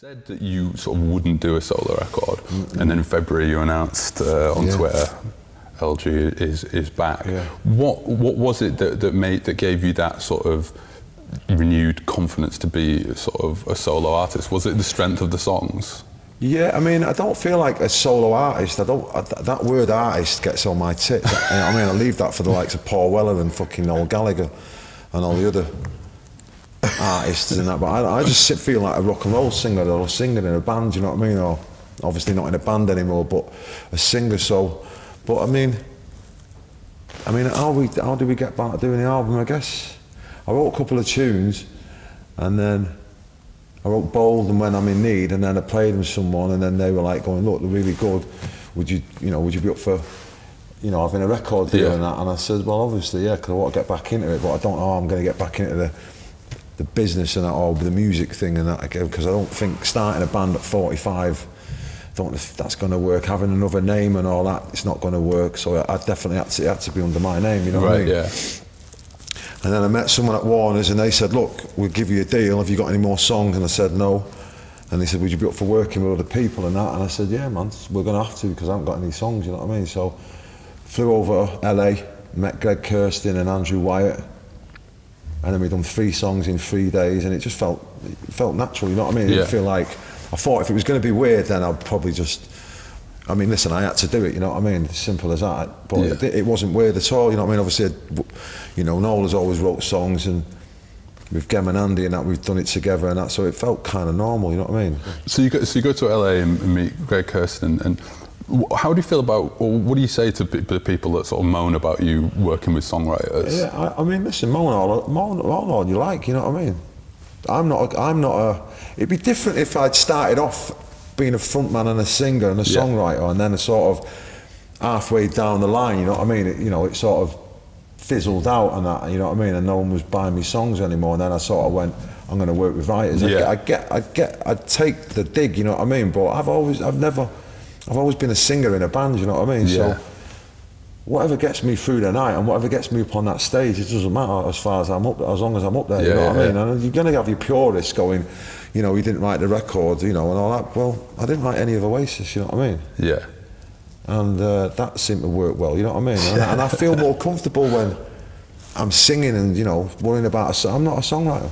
said that you sort of wouldn't do a solo record, and then in February you announced on Twitter, LG is back. Yeah. What was it that gave you that sort of renewed confidence to be sort of a solo artist? Was it the strength of the songs? Yeah, I mean, I don't feel like a solo artist. That word artist gets on my tits. I mean, I leave that for the likes of Paul Weller and fucking Gallagher and all the other artists and that. But I just feel like a rock and roll singer or a singer in a band. You know what I mean? Or obviously not in a band anymore, but a singer. So, but I mean, how did we get back to doing the album? I guess I wrote a couple of tunes, and then I wrote Bold and When I'm in Need, and then I played them to someone, and then they were like going, look, they're really good. Would you be up for, having a record deal and that? And I said, well, obviously, yeah, because I want to get back into it, but I don't know how I'm going to get back into the business and that, or the music thing and that again, because I don't think starting a band at 45, I don't know if that's going to work. Having another name and all that, it's not going to work. So I definitely had to be under my name, you know what I mean? Yeah. And then I met someone at Warner's and they said, look, we'll give you a deal, have you got any more songs? And I said no. And they said, would you be up for working with other people and that? And I said, yeah man, we're going to have to, because I haven't got any songs, you know what I mean? So flew over to LA, met Greg Kirsten and Andrew Wyatt, and then we done 3 songs in 3 days, and it just felt natural, you know what I mean? It didn't feel like, I thought if it was going to be weird, then I'd probably just, I mean, listen, I had to do it, you know what I mean? As simple as that. But it wasn't weird at all, you know what I mean? Obviously, Noel has always wrote songs, and with Gem and Andy and that, we've done it together and that, so it felt kind of normal, you know what I mean? So you go to LA and meet Greg Kirsten, and how do you feel about, or what do you say to the people that sort of moan about you working with songwriters? Yeah, I mean, listen, moan all you like, you know what I mean? I'm not a, it'd be different if I'd started off being a frontman and a singer and a songwriter, and then a sort of halfway down the line, you know what I mean? It sort of fizzled out and that, you know what I mean? And no one was buying me songs anymore, and then I sort of went, I'm going to work with writers. I'd take the dig, you know what I mean? But I've always been a singer in a band, you know what I mean? So whatever gets me through the night and whatever gets me up on that stage, it doesn't matter as far as I'm up, as long as I'm up there, you know what I mean? And you're going to have your purists going, you didn't write the record, and all that. Well, I didn't write any of Oasis, you know what I mean? Yeah. And that seemed to work well, you know what I mean? And I feel more comfortable when I'm singing and, worrying about a song. I'm not a songwriter,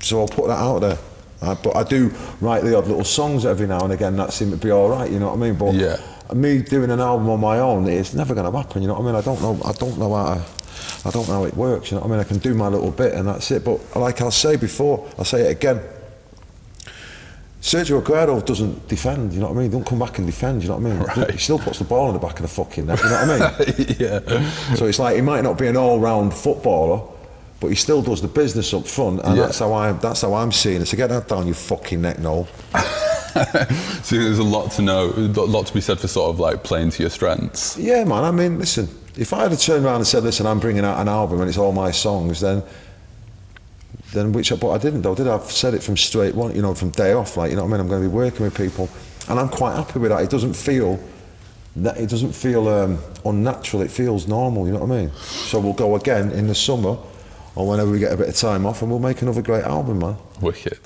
so I'll put that out there. But I do write the odd little songs every now and again that seem to be all right, you know what I mean? But me doing an album on my own, it's never going to happen, you know what I mean? I don't know how it works, you know what I mean? I can do my little bit and that's it. But like I'll say before, I'll say it again, Sergio Aguero doesn't defend, you know what I mean? He don't come back and defend, you know what I mean? Right. He still puts the ball in the back of the fucking net, you know what I mean? So it's like, he might not be an all-round footballer, but he still does the business up front, and that's how I'm seeing it. So get that down your fucking neck, Noel. So there's a lot to know, a lot to be said for sort of like playing to your strengths. Yeah, man. I mean, listen, if I had turned around and said, listen, I'm bringing out an album and it's all my songs, then but I didn't though, did I? I've said it from straight one, from day off, like, you know what I mean? I'm going to be working with people, and I'm quite happy with that. It doesn't feel unnatural. It feels normal, you know what I mean? So we'll go again in the summer, or whenever we get a bit of time off, and we'll make another great album, man. Wicked.